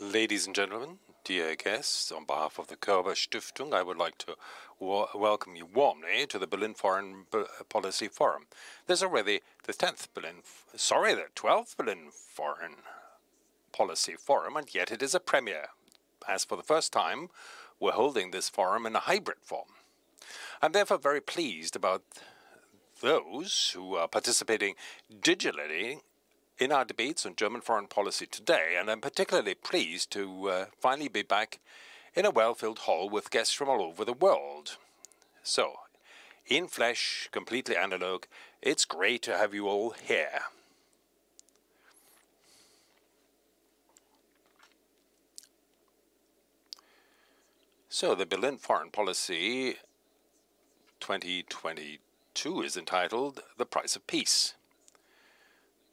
Ladies and gentlemen, dear guests, on behalf of the Körber-Stiftung, I would like to welcome you warmly to the Berlin Foreign Policy Forum. There's already the 12th Berlin Foreign Policy Forum, and yet it is a premiere, as for the first time, we're holding this forum in a hybrid form. I'm therefore very pleased about those who are participating digitally in our debates on German foreign policy today, and I'm particularly pleased to finally be back in a well-filled hall with guests from all over the world. So, in flesh, completely analog, it's great to have you all here. So, the Berlin Foreign Policy 2022 is entitled The Price of Peace.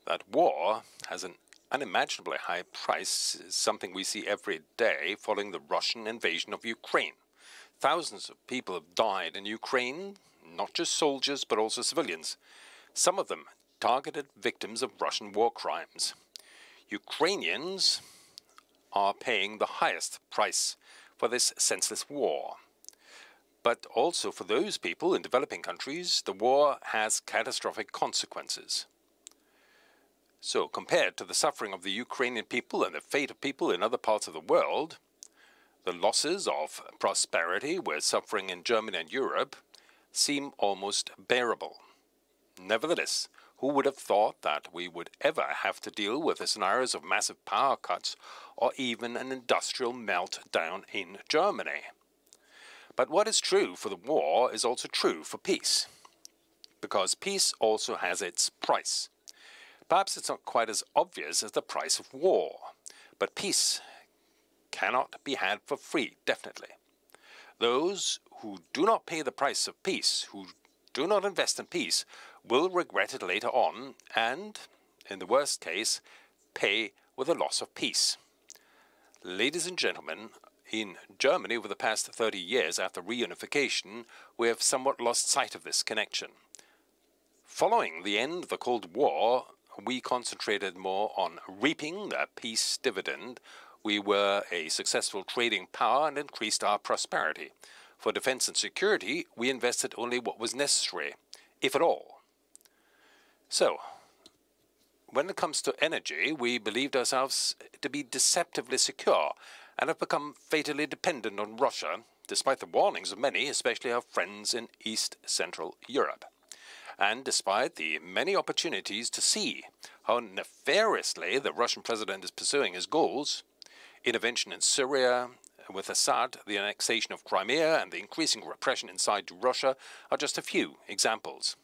That war has an unimaginably high price is something we see every day following the Russian invasion of Ukraine. Thousands of people have died in Ukraine, not just soldiers but also civilians, some of them targeted victims of Russian war crimes. Ukrainians are paying the highest price for this senseless war. But also for those people in developing countries, the war has catastrophic consequences. So, compared to the suffering of the Ukrainian people and the fate of people in other parts of the world, the losses of prosperity we're suffering in Germany and Europe seem almost bearable. Nevertheless, who would have thought that we would ever have to deal with the scenarios of massive power cuts or even an industrial meltdown in Germany? But what is true for the war is also true for peace, because peace also has its price. Perhaps it's not quite as obvious as the price of war, but peace cannot be had for free, definitely. Those who do not pay the price of peace, who do not invest in peace, will regret it later on and, in the worst case, pay with the loss of peace. Ladies and gentlemen, in Germany over the past 30 years after reunification, we have somewhat lost sight of this connection. Following the end of the Cold War, we concentrated more on reaping the peace dividend. We were a successful trading power and increased our prosperity. For defense and security, we invested only what was necessary, if at all. So, when it comes to energy, we believed ourselves to be deceptively secure and have become fatally dependent on Russia, despite the warnings of many, especially our friends in East Central Europe. And despite the many opportunities to see how nefariously the Russian president is pursuing his goals, intervention in Syria with Assad, the annexation of Crimea, and the increasing repression inside Russia are just a few examples.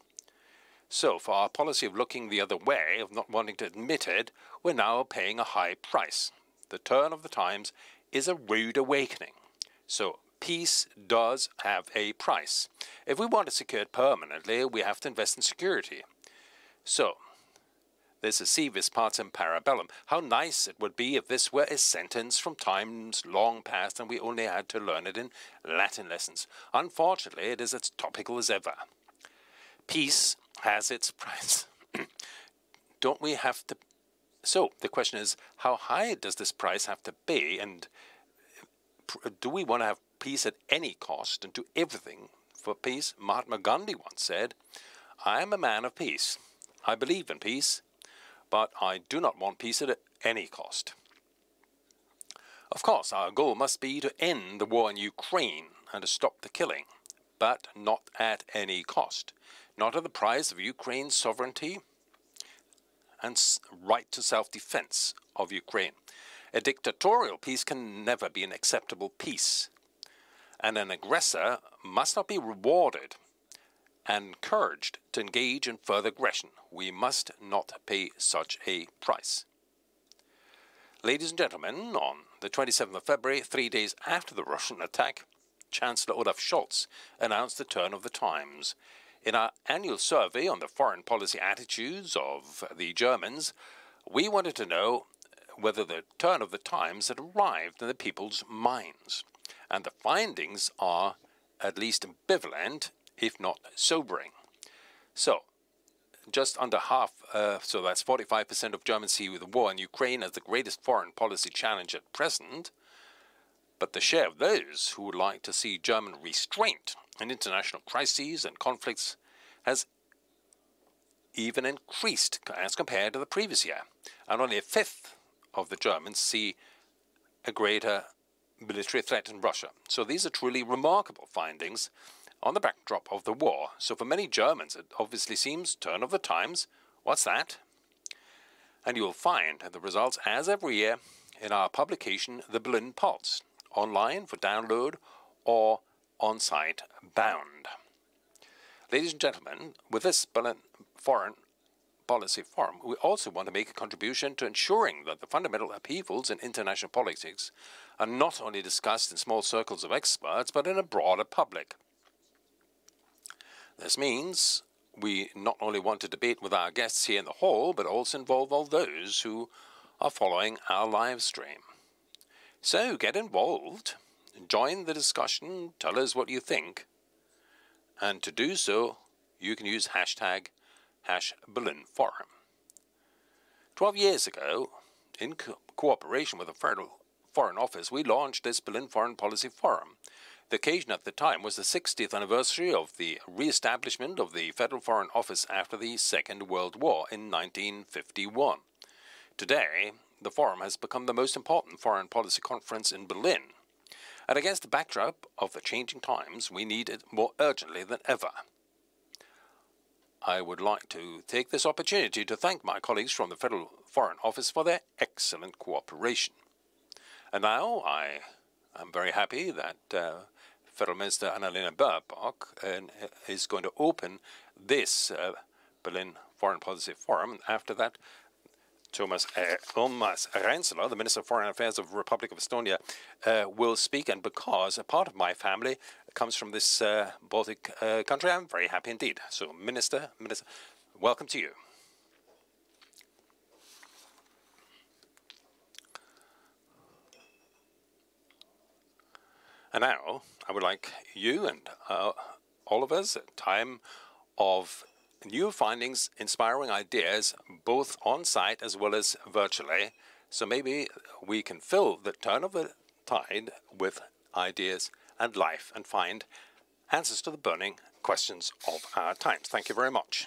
So, for our policy of looking the other way, of not wanting to admit it, we're now paying a high price. The turn of the times is a rude awakening. So, peace does have a price. If we want to secure it permanently, we have to invest in security. So, this is si vis pacem parabellum. How nice it would be if this were a sentence from times long past and we only had to learn it in Latin lessons. Unfortunately, it is as topical as ever. Peace has its price. Don't we have to... So, the question is, how high does this price have to be, and do we want to have peace at any cost and do everything for peace? Mahatma Gandhi once said, "I am a man of peace. I believe in peace, but I do not want peace at any cost." Of course, our goal must be to end the war in Ukraine and to stop the killing, but not at any cost. Not at the price of Ukraine's sovereignty and right to self-defense of Ukraine. A dictatorial peace can never be an acceptable peace. And an aggressor must not be rewarded and encouraged to engage in further aggression. We must not pay such a price. Ladies and gentlemen, on the 27th of February, 3 days after the Russian attack, Chancellor Olaf Scholz announced the turn of the times. In our annual survey on the foreign policy attitudes of the Germans, we wanted to know whether the turn of the times had arrived in the people's minds. And the findings are at least ambivalent, if not sobering. So, just under half, so that's 45% of Germans see the war in Ukraine as the greatest foreign policy challenge at present. But the share of those who would like to see German restraint in international crises and conflicts has even increased as compared to the previous year. And only a fifth of the Germans see a greater military threat in Russia. So these are truly remarkable findings on the backdrop of the war. So for many Germans, it obviously seems turn of the times. What's that? And you'll find the results, as every year, in our publication, The Berlin Pulse, online for download or on-site bound. Ladies and gentlemen, with this Berlin Foreign Policy Forum, we also want to make a contribution to ensuring that the fundamental upheavals in international politics are not only discussed in small circles of experts, but in a broader public. This means we not only want to debate with our guests here in the hall, but also involve all those who are following our live stream. So get involved, join the discussion, tell us what you think. And to do so, you can use hashtag #BerlinForum. 12 years ago, in cooperation with the Federal Foreign Office, we launched this Berlin Foreign Policy Forum. The occasion at the time was the 60th anniversary of the re-establishment of the Federal Foreign Office after the Second World War in 1951. Today, the forum has become the most important foreign policy conference in Berlin. And against the backdrop of the changing times, we need it more urgently than ever. I would like to take this opportunity to thank my colleagues from the Federal Foreign Office for their excellent cooperation. And now I am very happy that Federal Minister Annalena Baerbock is going to open this Berlin Foreign Policy Forum. After that, Urmas Reinsalu, the Minister of Foreign Affairs of the Republic of Estonia, will speak. And because a part of my family comes from this Baltic country, I'm very happy indeed. So, Minister, welcome to you. And now, I would like you and all of us, at a time of new findings, inspiring ideas, both on-site as well as virtually. So maybe we can fill the turn of the tide with ideas and life and find answers to the burning questions of our times. Thank you very much.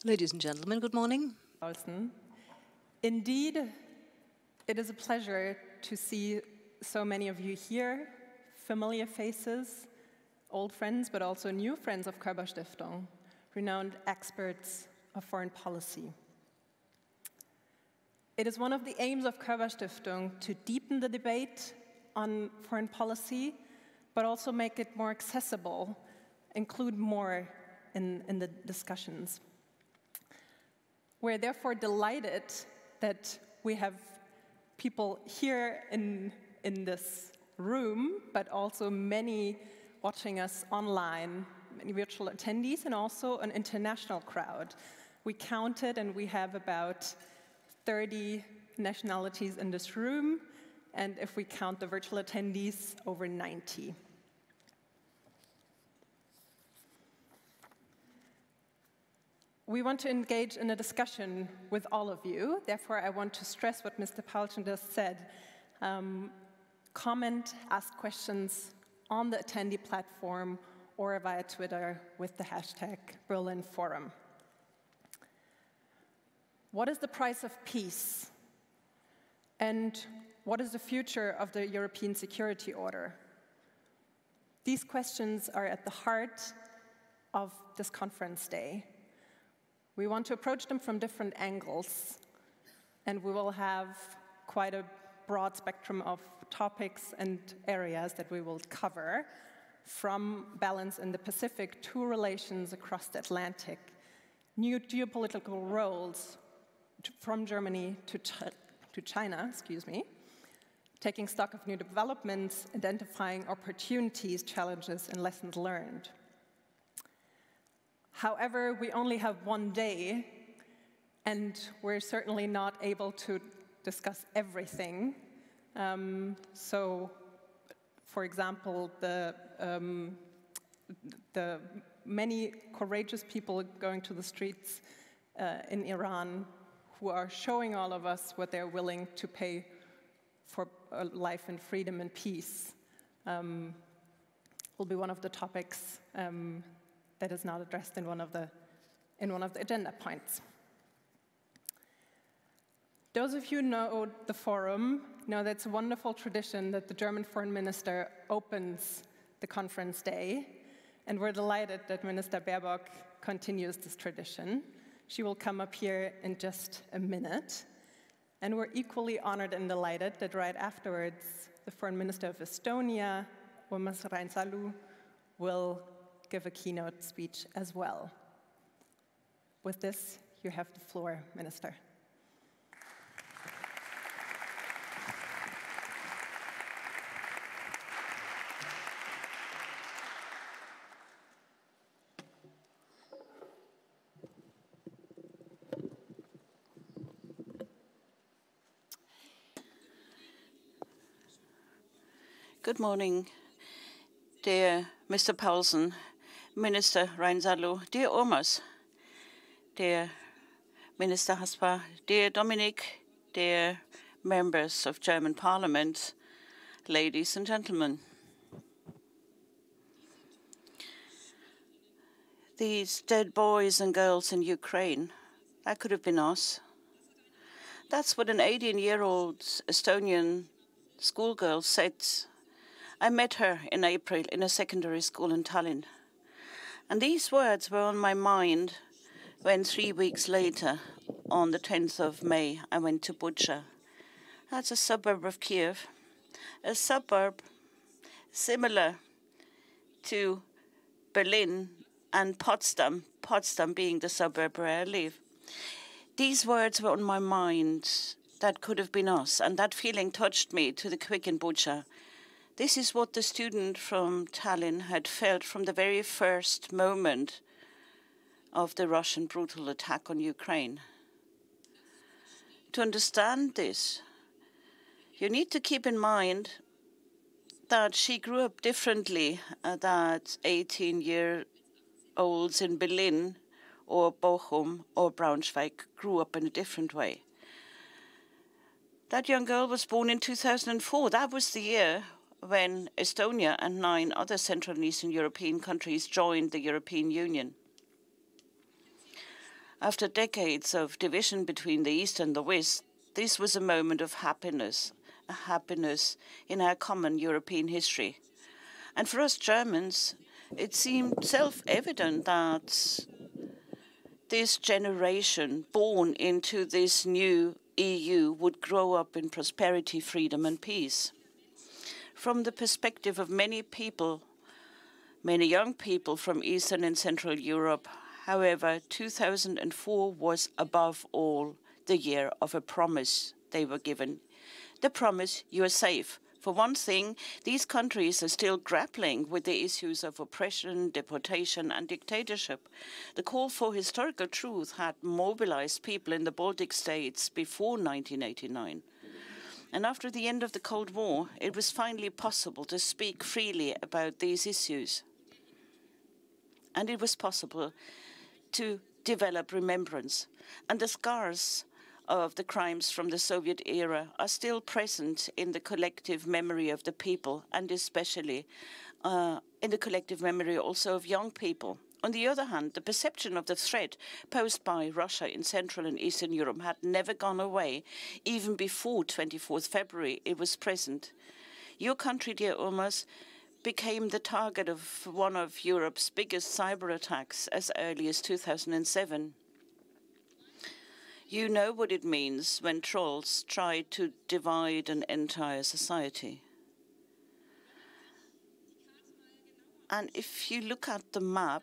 Ladies and gentlemen, good morning. Paulsen. Indeed, it is a pleasure to see so many of you here, familiar faces, old friends, but also new friends of Körber-Stiftung, renowned experts of foreign policy. It is one of the aims of Körber-Stiftung to deepen the debate on foreign policy, but also make it more accessible, include more in the discussions. We're therefore delighted that we have people here in this room, but also many watching us online, many virtual attendees, and also an international crowd. We counted, and we have about 30 nationalities in this room, and if we count the virtual attendees, over 90. We want to engage in a discussion with all of you. Therefore, I want to stress what Mr. Paulsen just said. Comment, ask questions on the attendee platform or via Twitter with the hashtag #BerlinForum. What is the price of peace? And what is the future of the European security order? These questions are at the heart of this conference day. We want to approach them from different angles, and we will have quite a broad spectrum of topics and areas that we will cover, from balance in the Pacific to relations across the Atlantic, new geopolitical roles from Germany to China, taking stock of new developments, identifying opportunities, challenges, and lessons learned. However, we only have one day, and we're certainly not able to discuss everything. So, for example, the many courageous people going to the streets in Iran who are showing all of us what they're willing to pay for a life in freedom and peace will be one of the topics that is not addressed in one of the agenda points. Those of you who know the forum know that it's a wonderful tradition that the German foreign minister opens the conference day, and we're delighted that Minister Baerbock continues this tradition. She will come up here in just a minute, and we're equally honored and delighted that right afterwards, the foreign minister of Estonia, Urmas Reinsalu, will give a keynote speech as well. With this, you have the floor, Minister. Good morning, dear Mr. Paulsen, Minister Reinsalu, dear Urmas, dear Minister Haspa, dear Dominic, dear members of German Parliament, ladies and gentlemen. These dead boys and girls in Ukraine, that could have been us. That's what an 18-year-old Estonian schoolgirl said. I met her in April in a secondary school in Tallinn. And these words were on my mind when 3 weeks later, on the 10th of May, I went to Bucha. That's a suburb of Kiev, a suburb similar to Berlin and Potsdam, Potsdam being the suburb where I live. These words were on my mind. That could have been us, and that feeling touched me to the quick in Bucha. This is what the student from Tallinn had felt from the very first moment of the Russian brutal attack on Ukraine. To understand this, you need to keep in mind that she grew up differently than 18-year-olds in Berlin or Bochum or Braunschweig grew up in a different way. That young girl was born in 2004. That was the year when Estonia and 9 other Central and Eastern European countries joined the European Union. After decades of division between the East and the West, this was a moment of happiness, a happiness in our common European history. And for us Germans, it seemed self-evident that this generation born into this new EU would grow up in prosperity, freedom and peace. From the perspective of many people, many young people from Eastern and Central Europe, however, 2004 was above all the year of a promise they were given. The promise, you are safe. For one thing, these countries are still grappling with the issues of oppression, deportation and dictatorship. The call for historical truth had mobilized people in the Baltic states before 1989. And after the end of the Cold War, it was finally possible to speak freely about these issues. And it was possible to develop remembrance. And the scars of the crimes from the Soviet era are still present in the collective memory of the people, and especially in the collective memory also of young people. On the other hand, the perception of the threat posed by Russia in Central and Eastern Europe had never gone away. Even before 24th February, it was present. Your country, dear Urmas, became the target of one of Europe's biggest cyber attacks as early as 2007. You know what it means when trolls try to divide an entire society. And if you look at the map,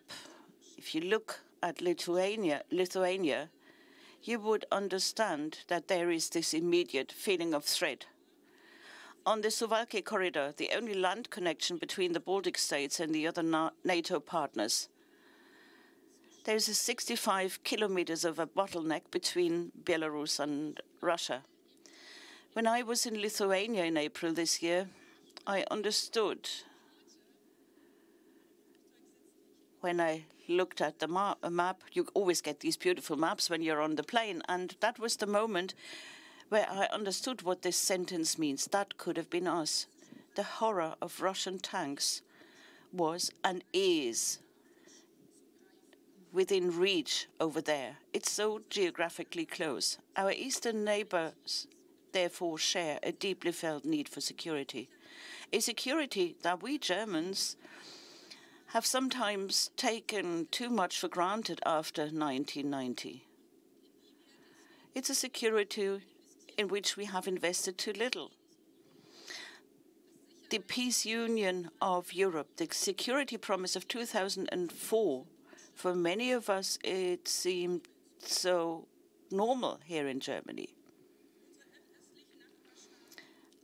if you look at Lithuania, you would understand that there is this immediate feeling of threat. On the Suwałki corridor, the only land connection between the Baltic states and the other NATO partners, there is 65 kilometers of a bottleneck between Belarus and Russia. When I was in Lithuania in April this year, I understood, when I looked at the map, you always get these beautiful maps when you're on the plane, and that was the moment where I understood what this sentence means. That could have been us. The horror of Russian tanks was and is within reach over there. It's so geographically close. Our eastern neighbors therefore share a deeply felt need for security, a security that we Germans have sometimes taken too much for granted after 1990. It's a security in which we have invested too little. The peace union of Europe, the security promise of 2004, for many of us, it seemed so normal here in Germany.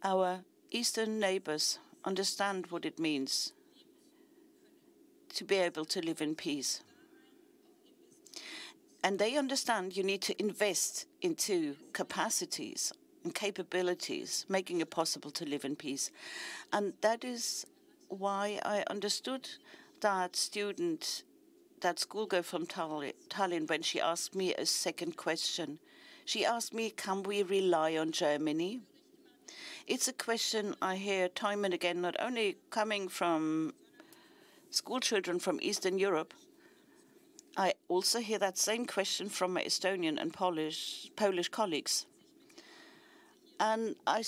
Our eastern neighbors understand what it means to be able to live in peace. And they understand you need to invest into capacities and capabilities, making it possible to live in peace. And that is why I understood that schoolgirl from Tallinn, when she asked me a second question. She asked me, can we rely on Germany? It's a question I hear time and again, not only coming from school children from Eastern Europe. I also hear that same question from my Estonian and Polish colleagues. And I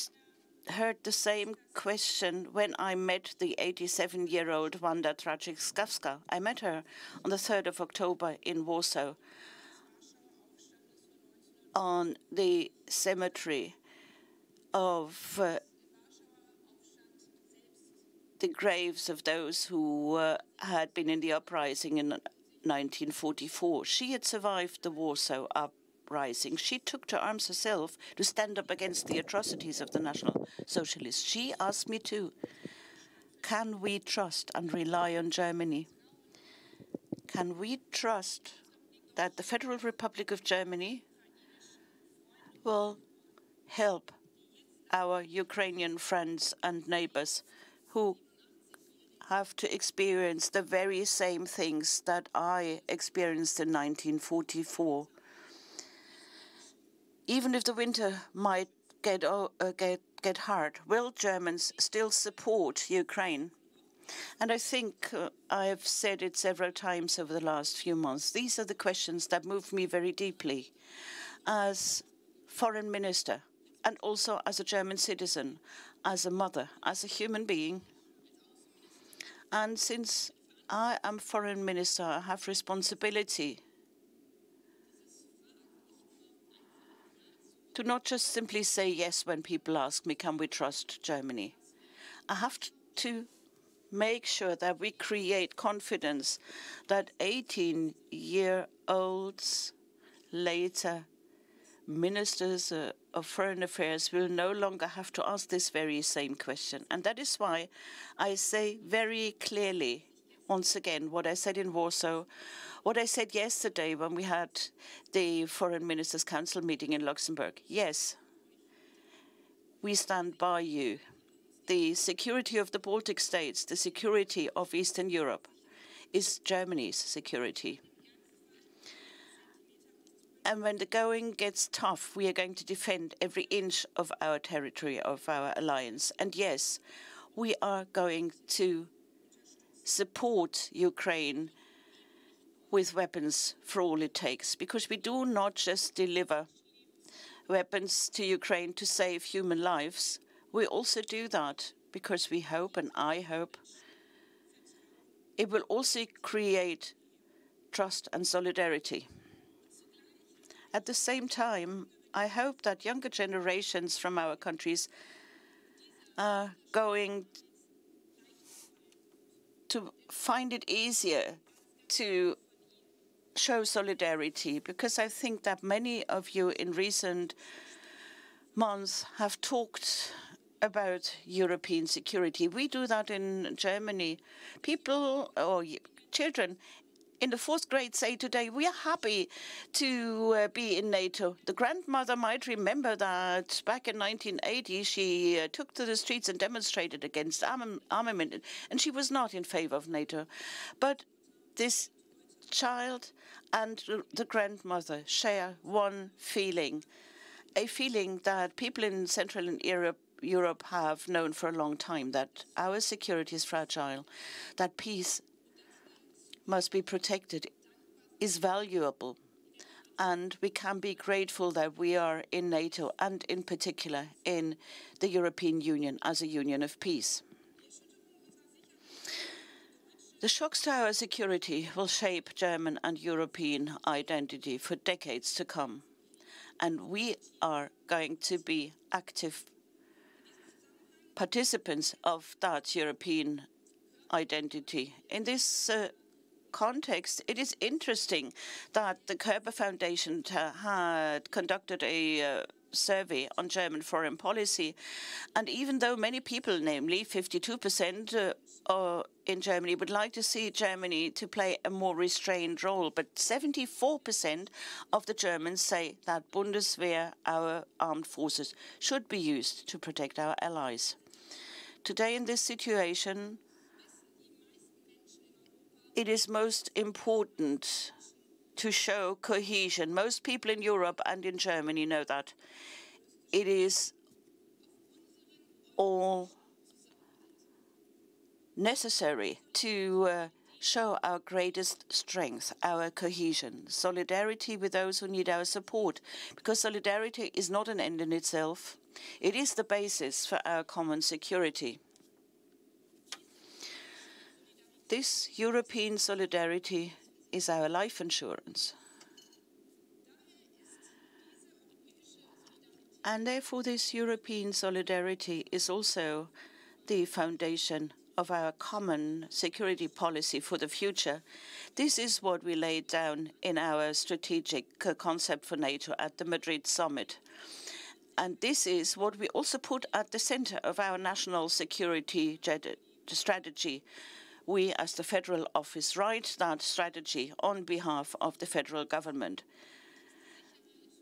heard the same question when I met the 87-year-old Wanda Traczyk-Skawska. I met her on the 3rd of October in Warsaw on the cemetery of the graves of those who had been in the uprising in 1944. She had survived the Warsaw uprising. She took to arms herself to stand up against the atrocities of the National Socialists. She asked me too, can we trust and rely on Germany? Can we trust that the Federal Republic of Germany will help our Ukrainian friends and neighbors who have to experience the very same things that I experienced in 1944? Even if the winter might get hard, will Germans still support Ukraine? And I think I've said it several times over the last few months. These are the questions that move me very deeply as foreign minister and also as a German citizen, as a mother, as a human being. And since I am foreign minister, I have responsibility to not just simply say yes when people ask me, can we trust Germany? I have to make sure that we create confidence that 18-year-olds later, ministers of foreign affairs, will no longer have to ask this very same question. And that is why I say very clearly, once again, what I said in Warsaw, what I said yesterday when we had the Foreign Ministers' Council meeting in Luxembourg. Yes, we stand by you. The security of the Baltic states, the security of Eastern Europe, is Germany's security. And when the going gets tough, we are going to defend every inch of our territory, of our alliance. And yes, we are going to support Ukraine with weapons for all it takes, because we do not just deliver weapons to Ukraine to save human lives. We also do that because we hope, and I hope, it will also create trust and solidarity. At the same time, I hope that younger generations from our countries are going to find it easier to show solidarity, because I think that many of you in recent months have talked about European security. We do that in Germany. People or children in the 4th grade say today, we are happy to be in NATO. The grandmother might remember that back in 1980, she took to the streets and demonstrated against armament, and she was not in favor of NATO. But this child and the grandmother share one feeling, a feeling that people in Central and Europe have known for a long time, that our security is fragile, that peace must be protected, is valuable, and we can be grateful that we are in NATO and in particular in the European Union as a union of peace. The shocks to our security will shape German and European identity for decades to come, and we are going to be active participants of that European identity. In this context, it is interesting that the Körber Foundation had conducted a survey on German foreign policy, and even though many people, namely 52% in Germany, would like to see Germany to play a more restrained role, but 74% of the Germans say that Bundeswehr, our armed forces, should be used to protect our allies. Today, in this situation, it is most important to show cohesion. Most people in Europe and in Germany know that. It is all necessary to show our greatest strength, our cohesion, solidarity with those who need our support, because solidarity is not an end in itself. It is the basis for our common security. This European solidarity is our life insurance. And therefore, this European solidarity is also the foundation of our common security policy for the future. This is what we laid down in our strategic concept for NATO at the Madrid summit. And this is what we also put at the center of our national security strategy. We, as the Federal Office, write that strategy on behalf of the federal government.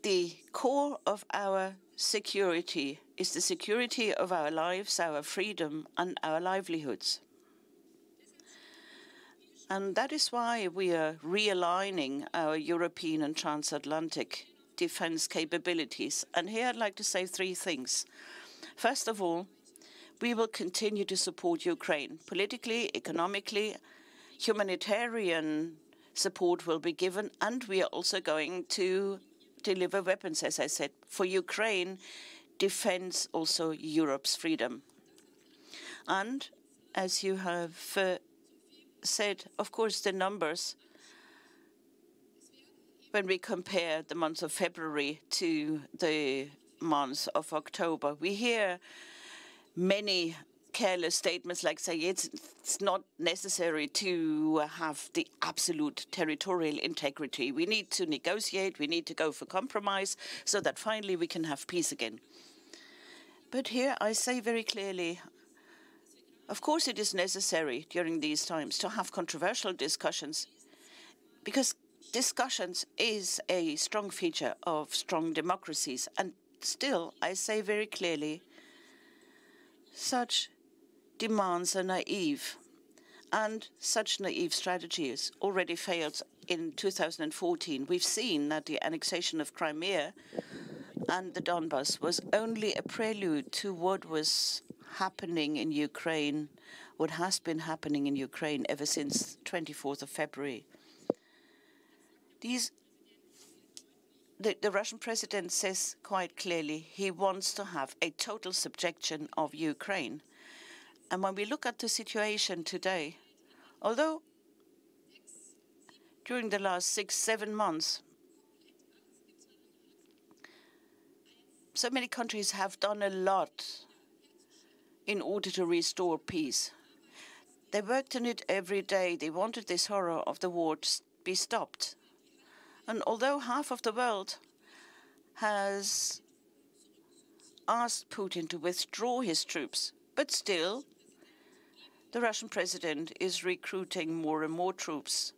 The core of our security is the security of our lives, our freedom, and our livelihoods. And that is why we are realigning our European and transatlantic defense capabilities. And here I'd like to say 3 things. First of all, we will continue to support Ukraine politically, economically, humanitarian support will be given, and we are also going to deliver weapons, as I said, for Ukraine, defends also Europe's freedom. And as you have said, of course, the numbers, when we compare the month of February to the month of October, we hear many careless statements like say it's not necessary to have the absolute territorial integrity. We need to negotiate, we need to go for compromise so that finally we can have peace again. But here I say very clearly, of course it is necessary during these times to have controversial discussions, because discussions is a strong feature of strong democracies. And still, I say very clearly, such demands are naive, and such naive strategies already failed in 2014. We've seen that the annexation of Crimea and the Donbas was only a prelude to what was happening in Ukraine, what has been happening in Ukraine ever since 24th of February. The Russian president says quite clearly he wants to have a total subjection of Ukraine. And when we look at the situation today, although during the last 6-7 months, so many countries have done a lot in order to restore peace. They worked on it every day. They wanted this horror of the war to be stopped. And although half of the world has asked Putin to withdraw his troops, but still the Russian president is recruiting more and more troops.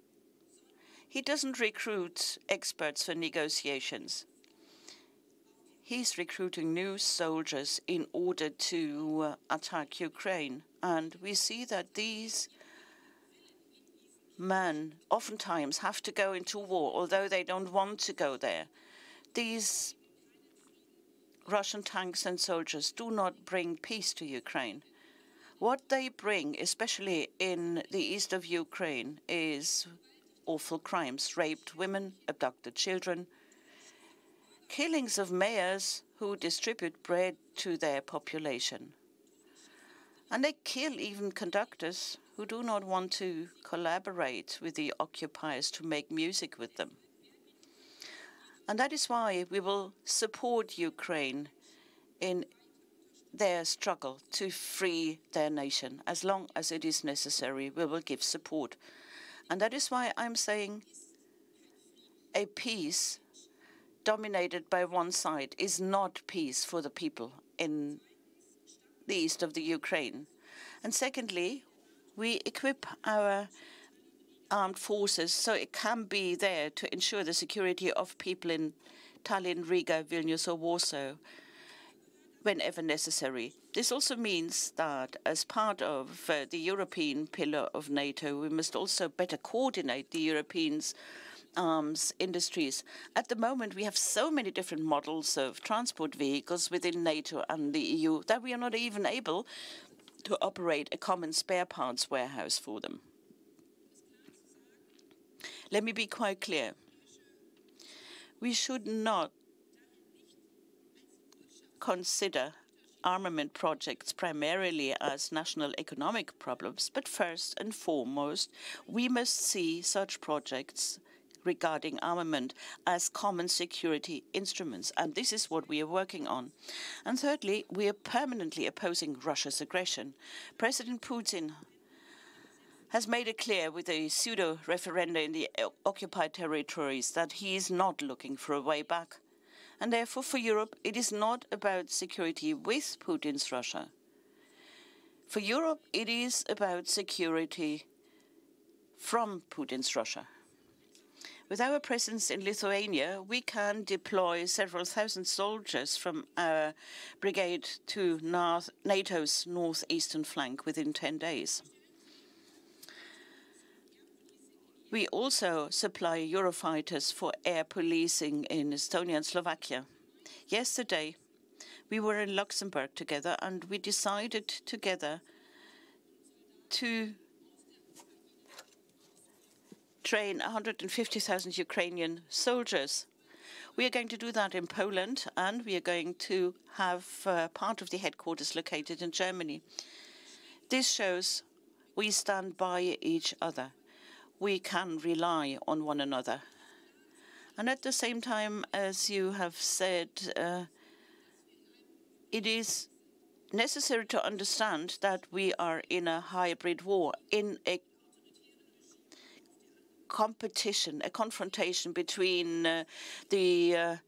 he doesn't recruit experts for negotiations. He's recruiting new soldiers in order to attack Ukraine. And we see that these men oftentimes have to go into war, although they don't want to go there. These Russian tanks and soldiers do not bring peace to Ukraine. What they bring, especially in the east of Ukraine, is awful crimes: raped women, abducted children, killings of mayors who distribute bread to their population. And they kill even conductors who do not want to collaborate with the occupiers to make music with them. And that is why we will support Ukraine in their struggle to free their nation. As long as it is necessary, we will give support. And that is why I'm saying a peace dominated by one side is not peace for the people in the east of the Ukraine. And secondly, we equip our armed forces so it can be there to ensure the security of people in Tallinn, Riga, Vilnius or Warsaw whenever necessary. This also means that as part of the European pillar of NATO, we must also better coordinate the Europeans' arms industries. At the moment, we have so many different models of transport vehicles within NATO and the EU that we are not even able to operate a common spare parts warehouse for them. Let me be quite clear. We should not consider armament projects primarily as national economic problems, but first and foremost, we must see such projects regarding armament as common security instruments, and this is what we are working on. And thirdly, we are permanently opposing Russia's aggression. President Putin has made it clear with a pseudo-referenda in the occupied territories that he is not looking for a way back. And therefore, for Europe, it is not about security with Putin's Russia. For Europe, it is about security from Putin's Russia. With our presence in Lithuania, we can deploy several thousand soldiers from our brigade to NATO's northeastern flank within 10 days. We also supply Eurofighters for air policing in Estonia and Slovakia. Yesterday, we were in Luxembourg together and we decided together to train 150,000 Ukrainian soldiers. We are going to do that in Poland and we are going to have part of the headquarters located in Germany. This shows we stand by each other. We can rely on one another. And at the same time, as you have said, it is necessary to understand that we are in a hybrid war, in a competition, a confrontation between the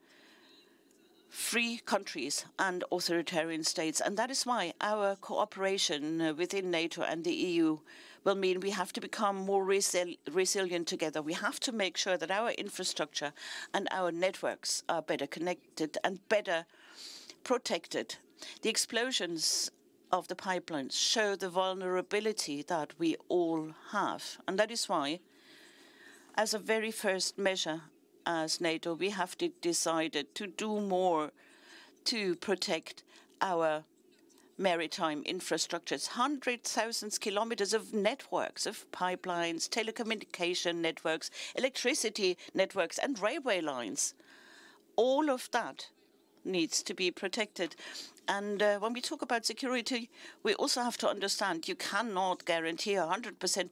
free countries and authoritarian states. And that is why our cooperation within NATO and the EU will mean we have to become more resilient together. We have to make sure that our infrastructure and our networks are better connected and better protected. The explosions of the pipelines show the vulnerability that we all have. And that is why, as a very first measure as NATO, we have decided to do more to protect our maritime infrastructures. 100,000 kilometers of networks, of pipelines, telecommunication networks, electricity networks, and railway lines. All of that needs to be protected. And when we talk about security, we also have to understand you cannot guarantee 100%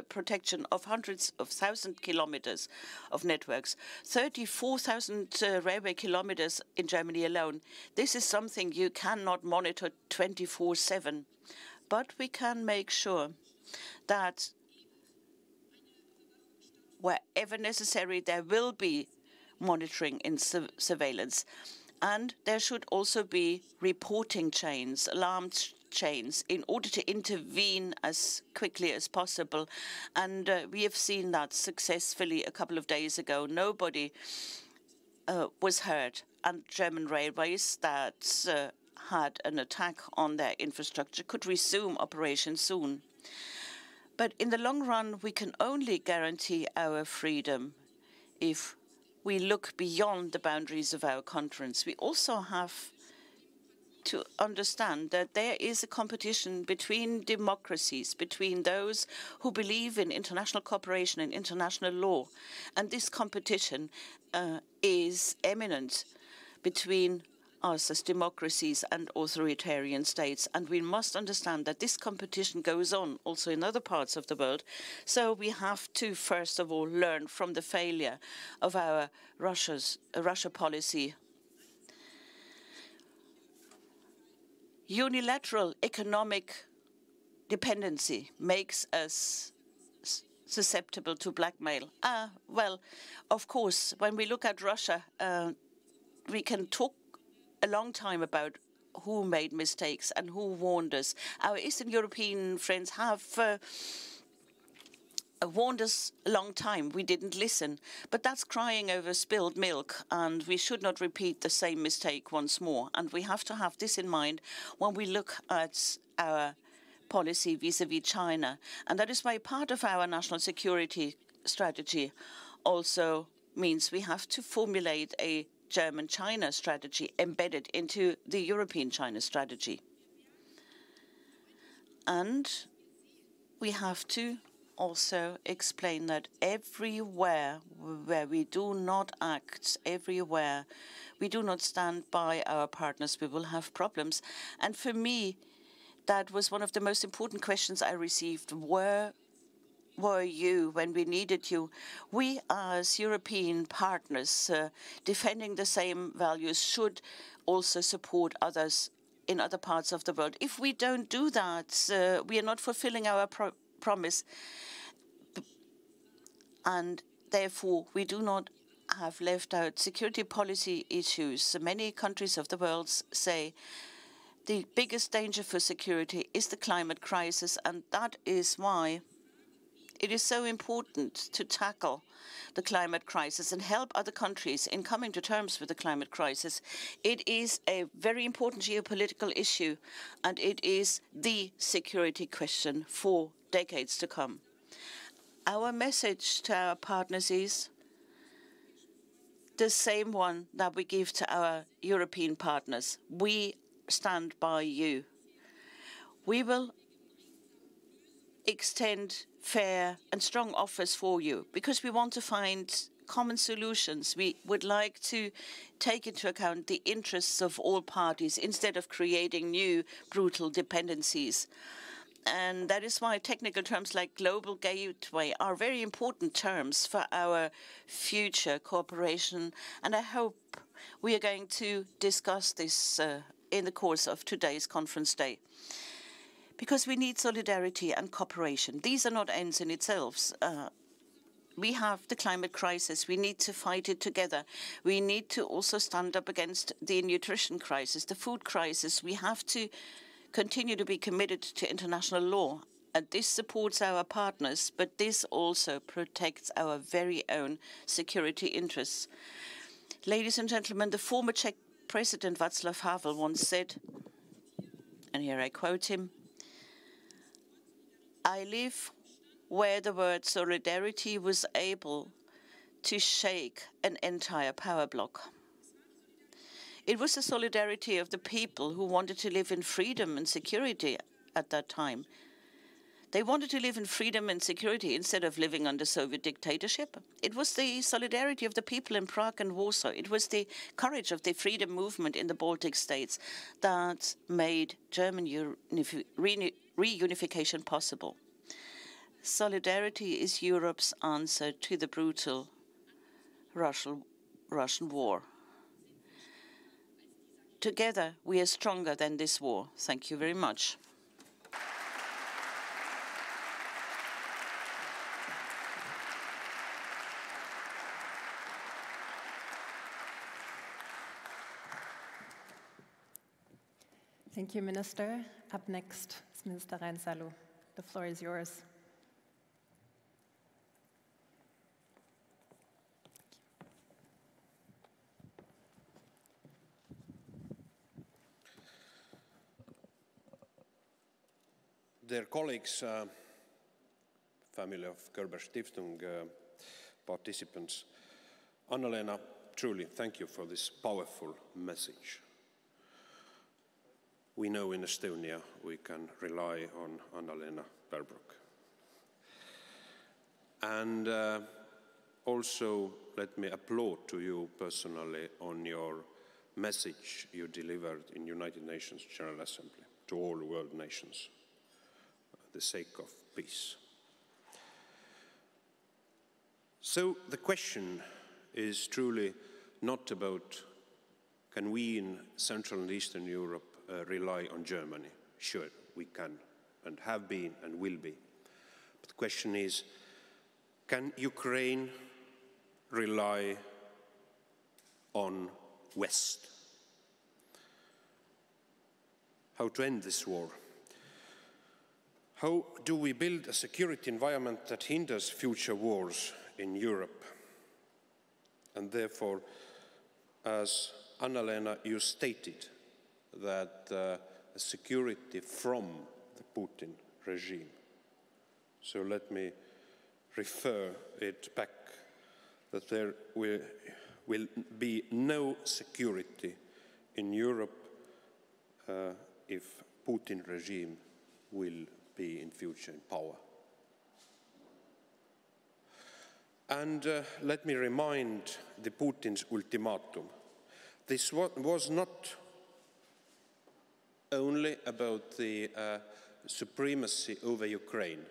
protection of hundreds of thousands kilometers of networks. 34,000 railway kilometers in Germany alone. This is something you cannot monitor 24/7. But we can make sure that wherever necessary, there will be monitoring and surveillance. And there should also be reporting chains, alarm chains in order to intervene as quickly as possible. And we have seen that successfully a couple of days ago. Nobody was hurt, and German railways that had an attack on their infrastructure could resume operation soon. But in the long run, we can only guarantee our freedom if we look beyond the boundaries of our continents. We also have to understand that there is a competition between democracies, between those who believe in international cooperation and international law. And this competition is eminent between us as democracies and authoritarian states. And we must understand that this competition goes on also in other parts of the world. So we have to, first of all, learn from the failure of our Russia policy. Unilateral economic dependency makes us susceptible to blackmail. Well, of course, when we look at Russia, we can talk a long time about who made mistakes and who warned us. Our Eastern European friends have warned us a long time. We didn't listen. But that's crying over spilled milk, and we should not repeat the same mistake once more. And we have to have this in mind when we look at our policy vis-à-vis China. And that is why part of our national security strategy also means we have to formulate a German-China strategy embedded into the European-China strategy. And we have to also explain that everywhere where we do not act, everywhere we do not stand by our partners, we will have problems. And for me, that was one of the most important questions I received. Where were you when we needed you? We, as European partners, defending the same values, should also support others in other parts of the world. If we don't do that, we are not fulfilling our promise. And therefore, we do not have left out security policy issues. Many countries of the world say the biggest danger for security is the climate crisis, and that is why it is so important to tackle the climate crisis and help other countries in coming to terms with the climate crisis. It is a very important geopolitical issue, and it is the security question for decades to come. Our message to our partners is the same one that we give to our European partners. We stand by you. We will extend fair and strong offers for you because we want to find common solutions. We would like to take into account the interests of all parties instead of creating new brutal dependencies. And that is why technical terms like global gateway are very important terms for our future cooperation. And I hope we are going to discuss this in the course of today's conference day. Because we need solidarity and cooperation. These are not ends in itself. We have the climate crisis. We need to fight it together. We need to also stand up against the nutrition crisis, the food crisis. We have to continue to be committed to international law. And this supports our partners, but this also protects our very own security interests. Ladies and gentlemen, the former Czech President Václav Havel once said, and here I quote him, "I live where the word solidarity was able to shake an entire power block." It was the solidarity of the people who wanted to live in freedom and security at that time. They wanted to live in freedom and security instead of living under Soviet dictatorship. It was the solidarity of the people in Prague and Warsaw. It was the courage of the freedom movement in the Baltic states that made German reunification possible. Solidarity is Europe's answer to the brutal Russian war. Together, we are stronger than this war. Thank you very much. Thank you, Minister. Up next is Minister Reinsalu. The floor is yours. Dear colleagues, family of Körber-Stiftung participants, Annalena, truly thank you for this powerful message. We know in Estonia we can rely on Annalena Baerbock. And also let me applaud to you personally on your message you delivered in United Nations General Assembly to all world nations, the sake of peace. So the question is truly not about can we in Central and Eastern Europe rely on Germany? Sure, we can and have been and will be. But the question is, can Ukraine rely on West? How to end this war? How do we build a security environment that hinders future wars in Europe? And therefore, as Annalena, you stated that security from the Putin regime. So let me refer it back that there will be no security in Europe if Putin regime will be in future in power. And let me remind the Putin's ultimatum. This was not only about the supremacy over Ukraine.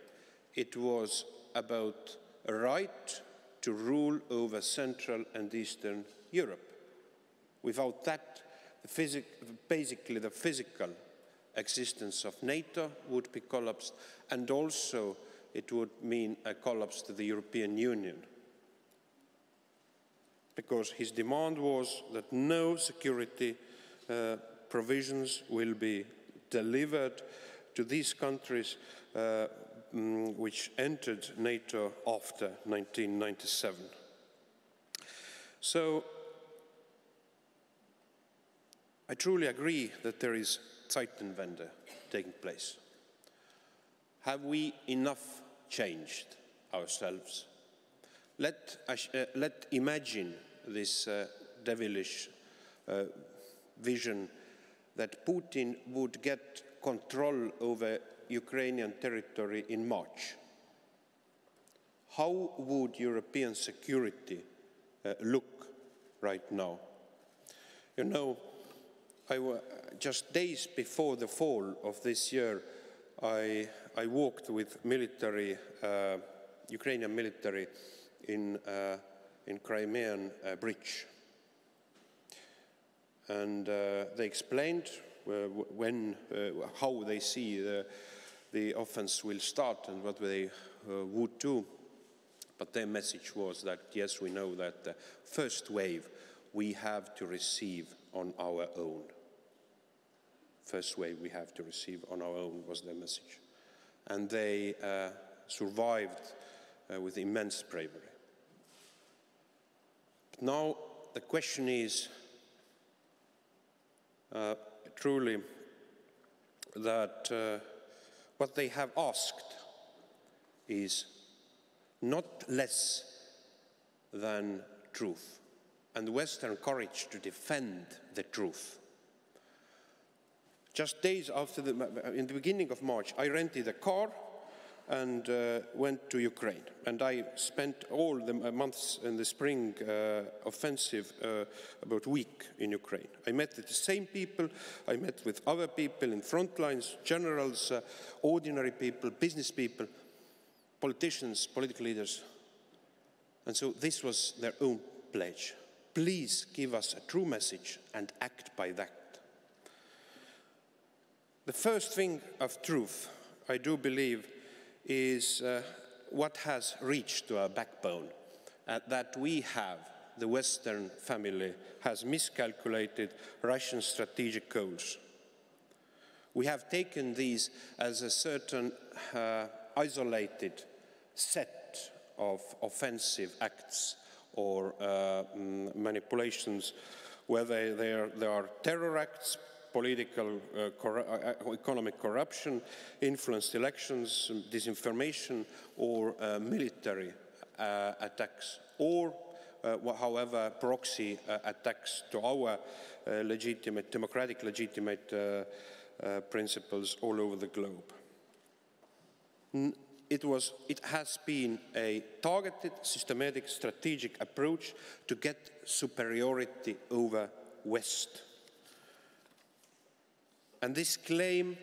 It was about a right to rule over Central and Eastern Europe. Without that, basically the physical existence of NATO would be collapsed, and also it would mean a collapse to the European Union. Because his demand was that no security provisions will be delivered to these countries which entered NATO after 1997. So I truly agree that there is Zeitenwende taking place. Have we enough changed ourselves? Let imagine this devilish vision that Putin would get control over Ukrainian territory in March. How would European security look right now? You know, just days before the fall of this year, I walked with military, Ukrainian military in Crimean bridge. And they explained how they see the offense will start and what they would do. But their message was that, yes, we know that the first wave we have to receive on our own. First wave we have to receive on our own was their message. And they survived with immense bravery. But now the question is truly that what they have asked is not less than truth and Western courage to defend the truth. Just days after, in the beginning of March, I rented a car and went to Ukraine. And I spent all the months in the spring offensive about a week in Ukraine. I met with the same people, I met with other people in front lines, generals, ordinary people, business people, politicians, political leaders. And so this was their own pledge. Please give us a true message and act by that. The first thing of truth, I do believe, is what has reached to our backbone, that we have, the Western family, has miscalculated Russian strategic goals. We have taken these as a certain isolated set of offensive acts or manipulations, whether they are terror acts, political, economic corruption, influenced elections, disinformation, or military attacks, or however, proxy attacks to our legitimate, democratic legitimate principles all over the globe. It has been a targeted, systematic, strategic approach to get superiority over West. And this claim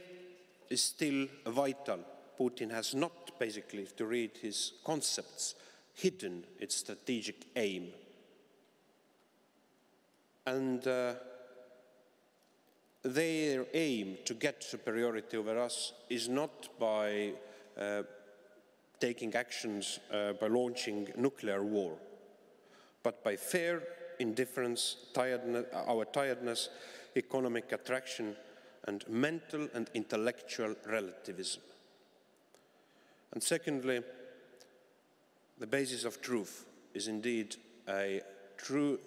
is still vital. Putin has not, basically, to read his concepts, hidden its strategic aim. And their aim to get superiority over us is not by taking actions by launching nuclear war, but by fear, indifference, our tiredness, economic attraction, and mental and intellectual relativism. And secondly, the basis of truth is indeed a true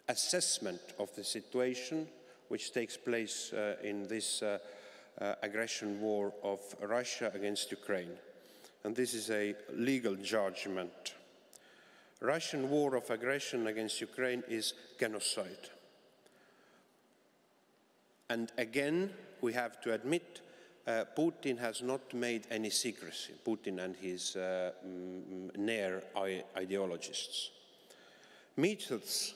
assessment of the situation which takes place in this aggression war of Russia against Ukraine. And this is a legal judgment. Russian war of aggression against Ukraine is genocide. And again, we have to admit, Putin has not made any secrecy, Putin and his near ideologists. Methods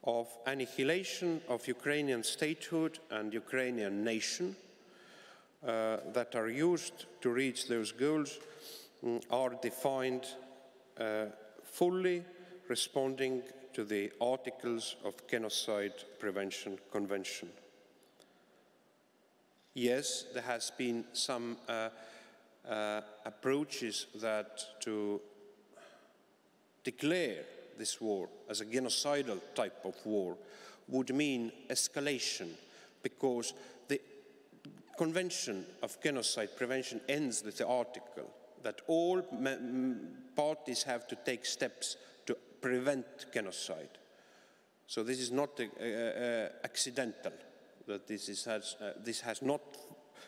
of annihilation of Ukrainian statehood and Ukrainian nation that are used to reach those goals are defined fully responding to the Articles of Genocide Prevention Convention. Yes, there has been some approaches that to declare this war as a genocidal type of war would mean escalation, because the Convention of Genocide Prevention ends with the article that all parties have to take steps to prevent genocide. So this is not accidental, that this has not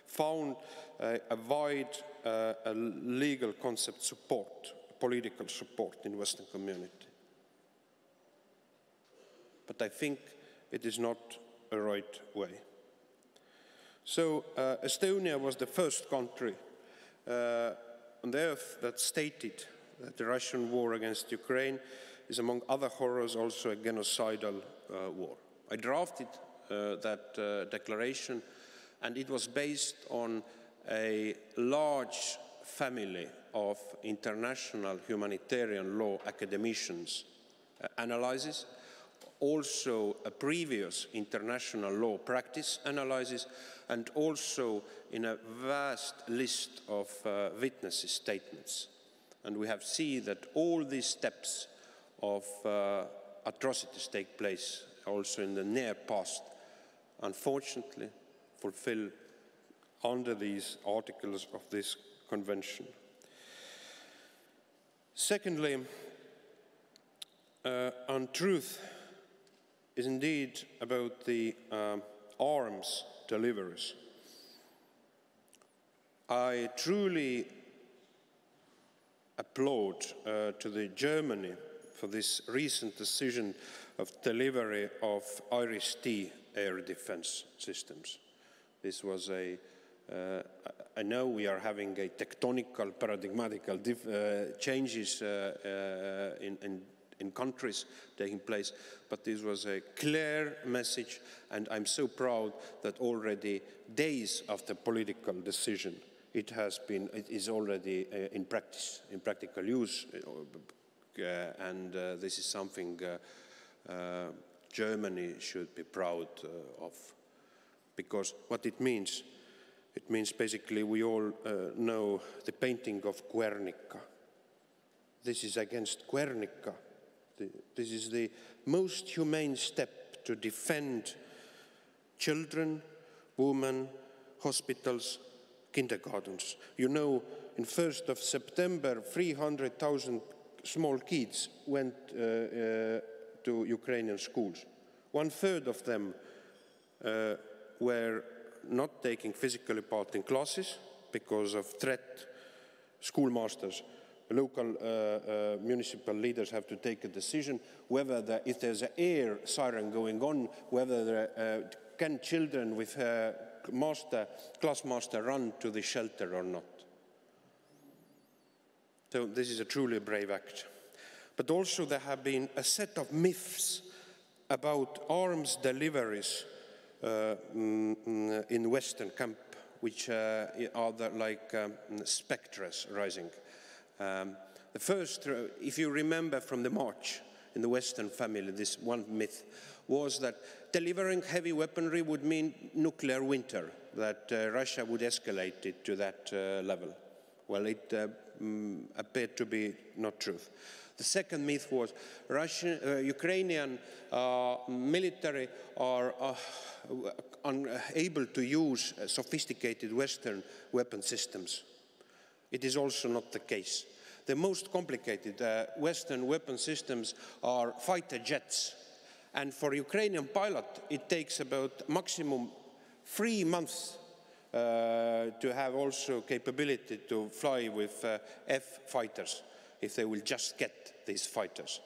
found a wide legal concept support, political support in Western community. But I think it is not a right way. So Estonia was the first country on the earth that stated that the Russian war against Ukraine is, among other horrors, also a genocidal war. I drafted that declaration, and it was based on a large family of international humanitarian law academicians' analysis, also a previous international law practice analysis, and also in a vast list of witnesses' statements. And we have seen that all these steps of atrocities take place also in the near past, unfortunately, fulfill under these articles of this convention. Secondly, untruth is indeed about the arms deliveries. I truly applaud to the Germany for this recent decision of delivery of Iris-T air defense systems. This was I know we are having a tectonical, paradigmatical changes in countries taking place, but this was a clear message, and I'm so proud that already days after political decision, it is already in practice, in practical use, and this is something Germany should be proud of, because what it means basically, we all know the painting of Guernica. This is against Guernica. This is the most humane step to defend children, women, hospitals, kindergartens. You know, in 1st of September, 300,000 small kids went to Ukrainian schools. 1/3 of them were not taking physically part in classes because of threat. Schoolmasters, local municipal leaders have to take a decision whether if there's an air siren going on, whether can children with class master run to the shelter or not. So this is a truly brave act. But also there have been a set of myths about arms deliveries in Western camp, which are like spectres rising. The first, if you remember from the march in the Western family, this one myth was that delivering heavy weaponry would mean nuclear winter, that Russia would escalate it to that level. Well, it appeared to be not true. The second myth was Ukrainian military are unable to use sophisticated Western weapon systems. It is also not the case. The most complicated Western weapon systems are fighter jets. And for Ukrainian pilot, it takes about maximum 3 months to have also capability to fly with F-fighters, if they will just get these fighters.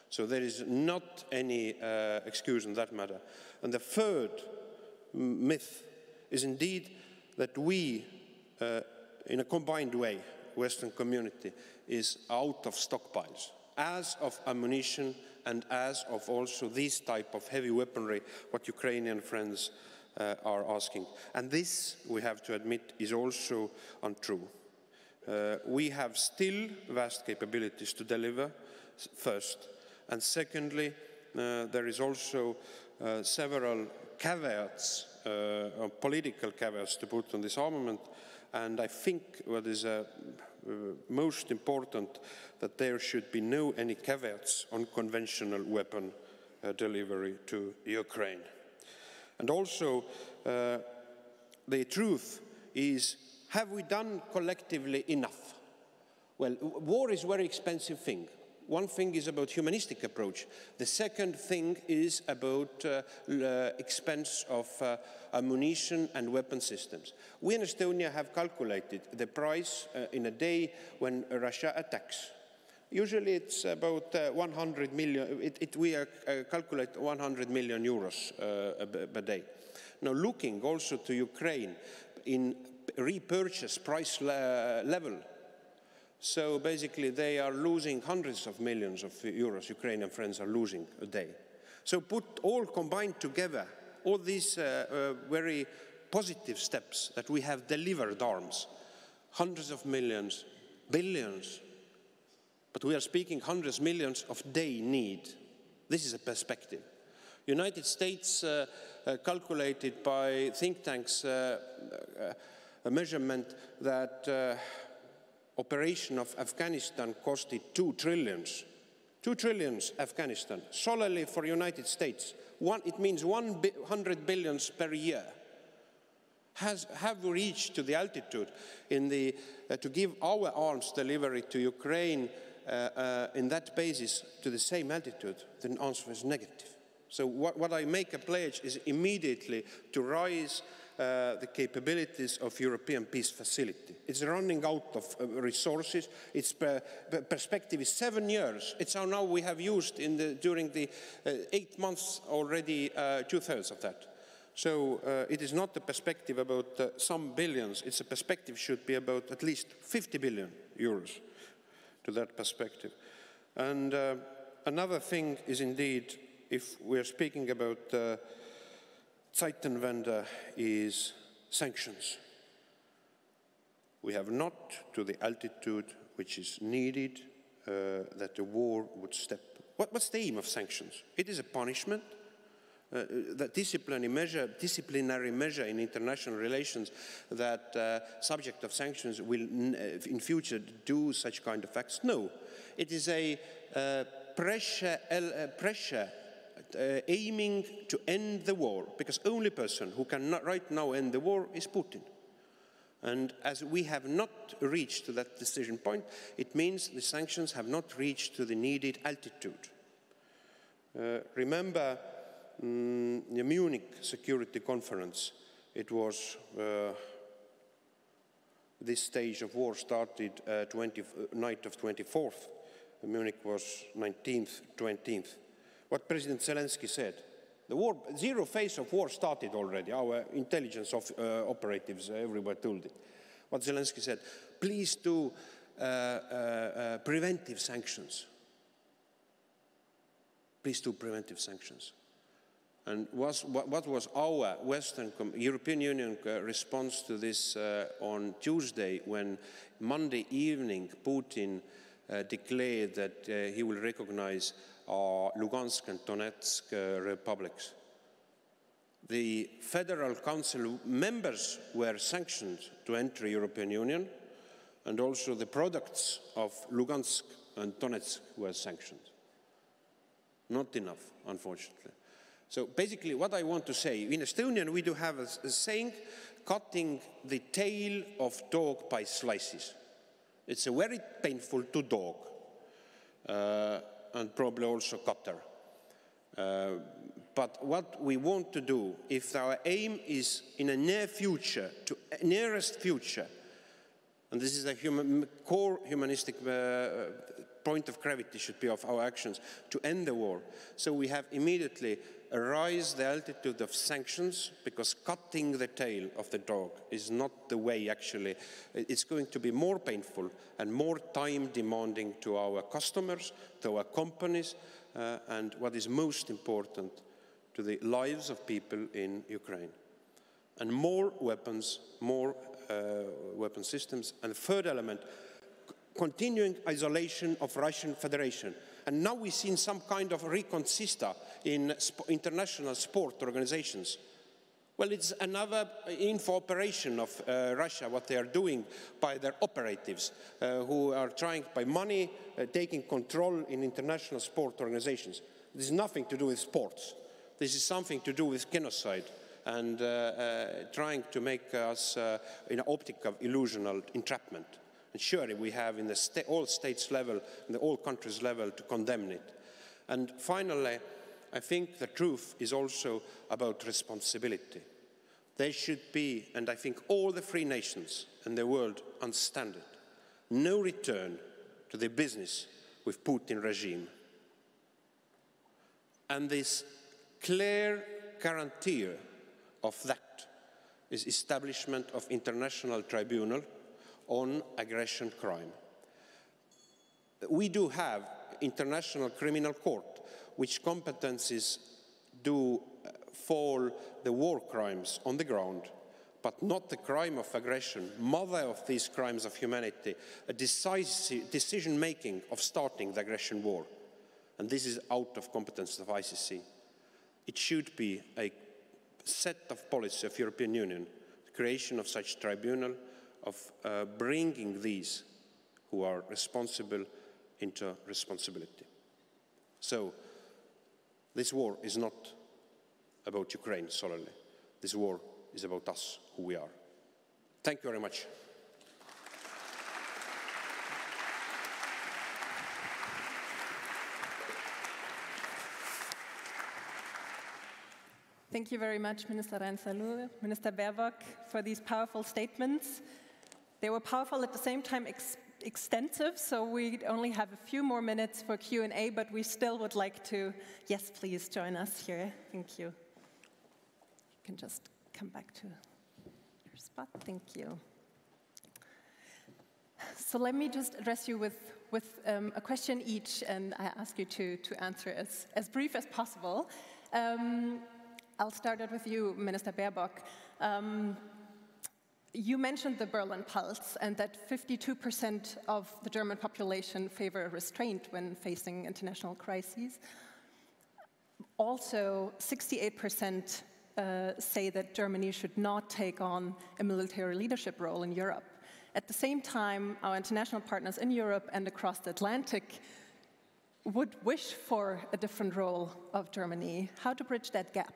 So there is not any excuse in that matter. And the third myth is indeed that we, in a combined way, Western community, is out of stockpiles, as of ammunition and as of also this type of heavy weaponry, what Ukrainian friends are asking. And this, we have to admit, is also untrue. We have still vast capabilities to deliver, first. And secondly, there is also several caveats, political caveats to put on this armament. And I think what is most important, that there should be no any caveats on conventional weapon delivery to Ukraine. And also, the truth is, have we done collectively enough? Well, war is a very expensive thing. One thing is about humanistic approach. The second thing is about expense of ammunition and weapon systems. We in Estonia have calculated the price in a day when Russia attacks. Usually it's about 100 million, we calculate 100 million euros per day. Now looking also to Ukraine in repurchase price level, so basically they are losing hundreds of millions of euros, Ukrainian friends are losing a day. So put all combined together, all these very positive steps that we have delivered arms, hundreds of millions, billions, but we are speaking hundreds of millions of day need. This is a perspective. United States calculated by think tanks a measurement that operation of Afghanistan costed 2 trillion. 2 trillion Afghanistan, solely for United States. It means 100 billion per year. Have we reached to the altitude to give our arms delivery to Ukraine in that basis to the same altitude? The answer is negative. So what I make a pledge is immediately to rise the capabilities of European peace facility. It's running out of resources. Its perspective is 7 years. It's how now we have used during the 8 months already 2/3 of that. So it is not a perspective about some billions. It's a perspective should be about at least 50 billion euros to that perspective. And another thing is indeed, if we are speaking about Zeitenwende, is sanctions. We have not to the altitude which is needed that the war would step. What's the aim of sanctions? It is a punishment. The disciplinary measure in international relations that subject of sanctions will in future do such kind of acts. No, it is a pressure aiming to end the war, because only person who can right now end the war is Putin. And as we have not reached to that decision point, it means the sanctions have not reached to the needed altitude. Remember the Munich Security Conference, it was this stage of war started night of 24th. Munich was 19th, 20th. What President Zelensky said, the war, zero phase of war started already. Our intelligence operatives everywhere told it. What Zelensky said, please do preventive sanctions. Please do preventive sanctions. And what was our Western European Union response to this on Tuesday, when Monday evening Putin declared that he will recognize Lugansk and Donetsk republics? The Federal Council members were sanctioned to enter European Union, and also the products of Lugansk and Donetsk were sanctioned. Not enough, unfortunately. So basically what I want to say, in Estonian we do have a saying, cutting the tail of dog by slices. It's a very painful to dog, and probably also cutter. But what we want to do, if our aim is in a near future, to nearest future, and this is a core humanistic point of gravity should be of our actions, to end the war. So we have immediately raised the altitude of sanctions, because cutting the tail of the dog is not the way actually. It's going to be more painful and more time demanding to our customers, to our companies, and what is most important, to the lives of people in Ukraine. And more weapons, more weapon systems. And the third element, continuing isolation of Russian Federation. And now we've seen some kind of reconquista in international sport organizations. Well, it's another info operation of Russia, what they are doing by their operatives, who are trying by money, taking control in international sport organizations. This is nothing to do with sports. This is something to do with genocide and trying to make us in an optic of illusional entrapment. And surely we have in the all states level, in the all countries level, to condemn it. And finally, I think the truth is also about responsibility. There should be, and I think all the free nations in the world understand it, no return to the business with Putin regime. And this clear guarantee of that is establishment of international tribunal on aggression crime. We do have international criminal court, which competencies do fall the war crimes on the ground, but not the crime of aggression, mother of these crimes of humanity, a decisive decision-making of starting the aggression war. And this is out of competence of ICC. It should be a set of policy of European Union, the creation of such tribunal, of bringing these who are responsible into responsibility. So this war is not about Ukraine solely. This war is about us, who we are. Thank you very much. Thank you very much, Minister Reinsalu, Minister Baerbock, for these powerful statements. They were powerful at the same time extensive, so we only have a few more minutes for Q&A, but we still would like to, yes, please join us here. Thank you. You can just come back to your spot. Thank you. So let me just address you with a question each, and I ask you to answer as brief as possible. I'll start out with you, Minister Baerbock. You mentioned the Berlin Pulse and that 52% of the German population favor restraint when facing international crises. Also, 68% say that Germany should not take on a military leadership role in Europe. At the same time, our international partners in Europe and across the Atlantic would wish for a different role of Germany. How to bridge that gap?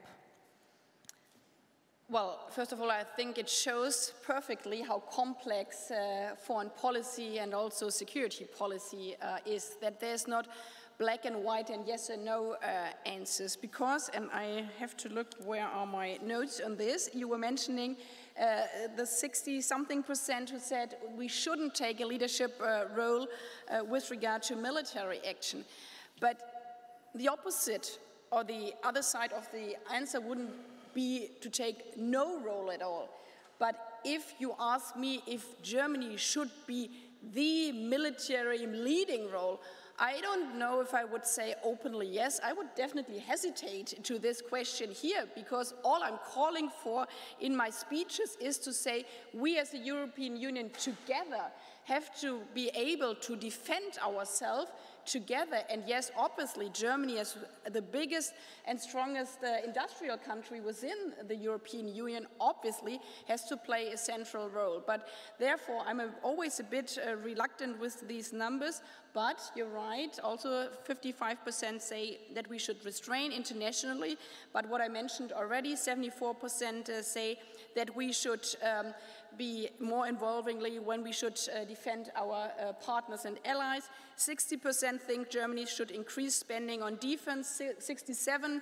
Well, first of all, I think it shows perfectly how complex foreign policy and also security policy is, that there's not black and white and yes and no answers, because, and I have to look where are my notes on this, you were mentioning the 60-something% who said we shouldn't take a leadership role with regard to military action. But the opposite, or the other side of the answer, wouldn't be to take no role at all. But if you ask me if Germany should be the military leading role, I don't know if I would say openly yes. I would definitely hesitate to this question here, because all I'm calling for in my speeches is to say we as the European Union together have to be able to defend ourselves together. And yes, obviously, Germany as the biggest and strongest industrial country within the European Union obviously has to play a central role. But therefore, I'm always a bit reluctant with these numbers. But you're right, also 55% say that we should restrain internationally. But what I mentioned already, 74% say that we should be more involvingly when we should defend our partners and allies. 60% think Germany should increase spending on defense. 67%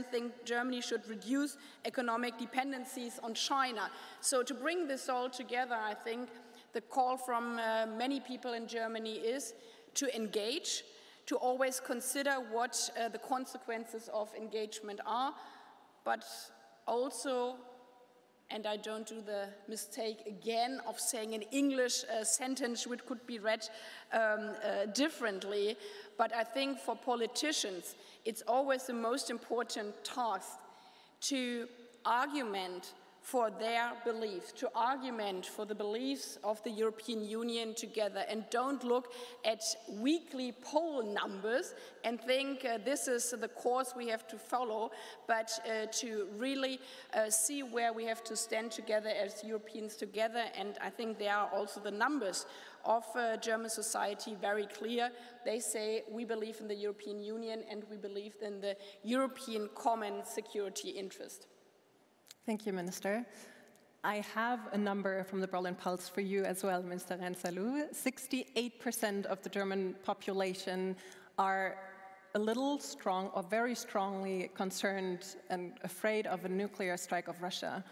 think Germany should reduce economic dependencies on China. So to bring this all together, I think the call from many people in Germany is to engage, to always consider what the consequences of engagement are, but also, and I don't do the mistake again of saying an English sentence which could be read differently, but I think for politicians it's always the most important task to argument for their beliefs, to argument for the beliefs of the European Union together, and don't look at weekly poll numbers and think this is the course we have to follow, but to really see where we have to stand together as Europeans together. And I think there are also the numbers of German society very clear. They say we believe in the European Union and we believe in the European common security interest. Thank you, Minister. I have a number from the Berlin Pulse for you as well, Mr. Reinsalu. 68% of the German population are a little strong or very strongly concerned and afraid of a nuclear strike of Russia.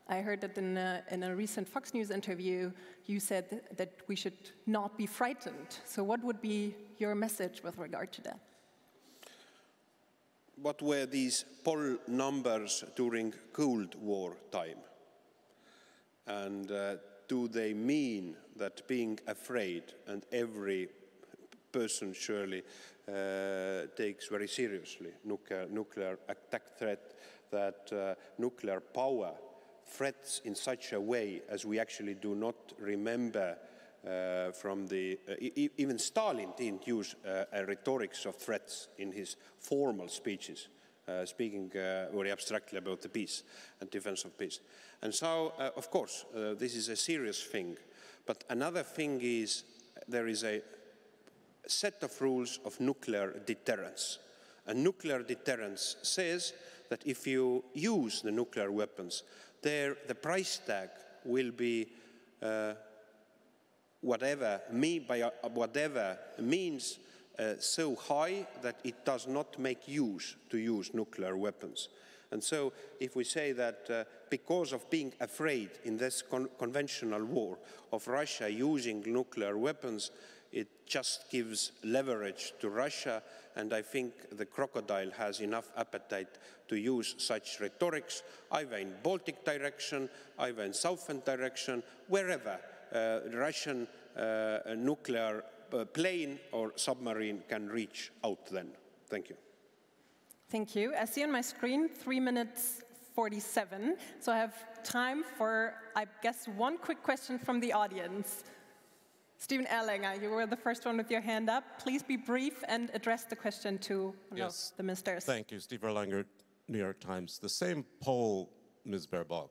I heard that in a recent Fox News interview, you said that we should not be frightened. So what would be your message with regard to that? What were these poll numbers during Cold War time? And do they mean that being afraid, and every person surely takes very seriously nuclear attack threat, that nuclear power threats in such a way as we actually do not remember from the, even Stalin didn't use rhetorics of threats in his formal speeches, speaking very abstractly about the peace and defense of peace. And so, of course, this is a serious thing. But another thing is there is a set of rules of nuclear deterrence. And nuclear deterrence says that if you use the nuclear weapons, the price tag will be whatever means so high that it does not make use to use nuclear weapons. And so if we say that because of being afraid in this conventional war of Russia using nuclear weapons, it just gives leverage to Russia, and I think the crocodile has enough appetite to use such rhetorics, either in Baltic direction, either in southern direction, wherever Russian nuclear plane or submarine can reach out then. Thank you. Thank you. I see on my screen 3 minutes 47. So I have time for, I guess, one quick question from the audience. Stephen Erlanger, you were the first one with your hand up. Please be brief and address the question to the ministers. Thank you. Steve Erlanger, New York Times. The same poll, Ms. Baerbock,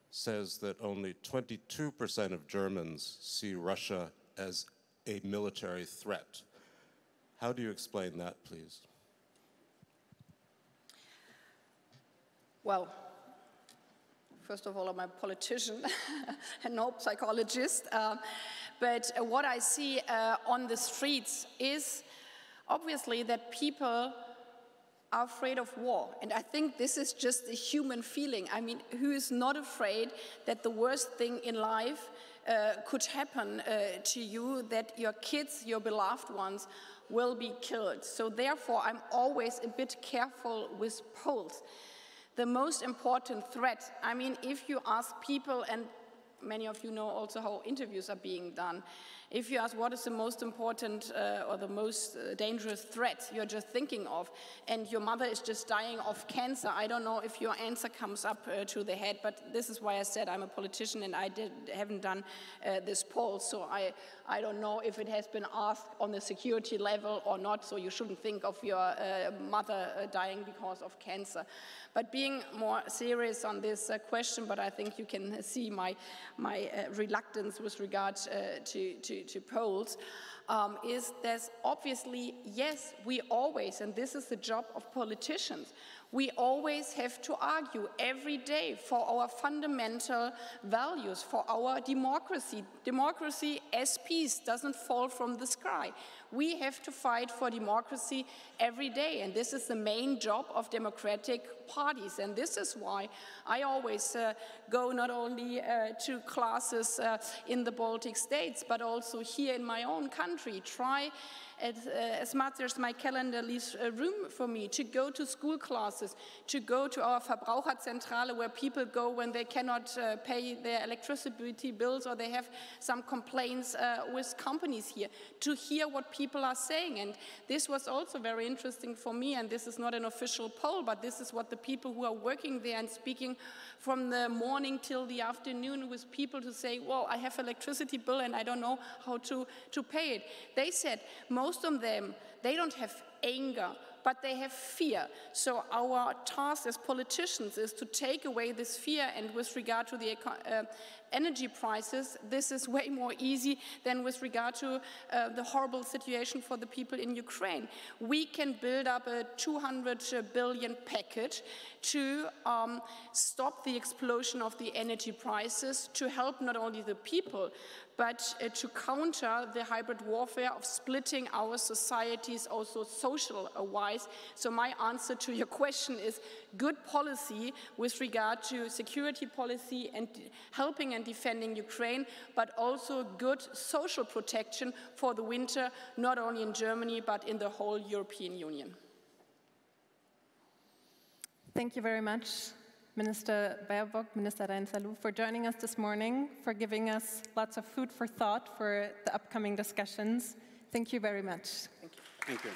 says that only 22% of Germans see Russia as a military threat. How do you explain that, please? Well, first of all, I'm a politician and no psychologist. But what I see on the streets is obviously that people are afraid of war. And I think this is just a human feeling. I mean, who is not afraid that the worst thing in life could happen to you, that your kids, your beloved ones, will be killed? So therefore, I'm always a bit careful with polls. The most important threat, I mean, if you ask people, and many of you know also how interviews are being done, if you ask what is the most important or the most dangerous threat you're just thinking of, and your mother is just dying of cancer, I don't know if your answer comes up to the head, but this is why I said I'm a politician and I haven't done this poll, so I don't know if it has been asked on the security level or not, so you shouldn't think of your mother dying because of cancer. But being more serious on this question, but I think you can see my reluctance with regard to polls, is there's obviously, yes, we always, and this is the job of politicians, we always have to argue every day for our fundamental values, for our democracy. Democracy as peace doesn't fall from the sky. We have to fight for democracy every day, and this is the main job of democratic parties. And this is why I always go not only to classes in the Baltic states, but also here in my own country, try as much as my calendar leaves room for me, to go to school classes, to go to our Verbraucherzentrale where people go when they cannot pay their electricity bills or they have some complaints with companies here, to hear what people are saying. And this was also very interesting for me, and this is not an official poll, but this is what the people who are working there and speaking from the morning till the afternoon with people to say, well, I have electricity bill and I don't know how to pay it. They said most of them, they don't have anger, but they have fear. So our task as politicians is to take away this fear, and with regard to the energy prices, this is way more easy than with regard to the horrible situation for the people in Ukraine. We can build up a 200 billion package to stop the explosion of the energy prices, to help not only the people, but to counter the hybrid warfare of splitting our societies also social-wise. So my answer to your question is good policy with regard to security policy and helping and defending Ukraine, but also good social protection for the winter, not only in Germany, but in the whole European Union. Thank you very much, Minister Baerbock, Minister Reinsalu, for joining us this morning, for giving us lots of food for thought for the upcoming discussions. Thank you very much. Thank you. Thank you.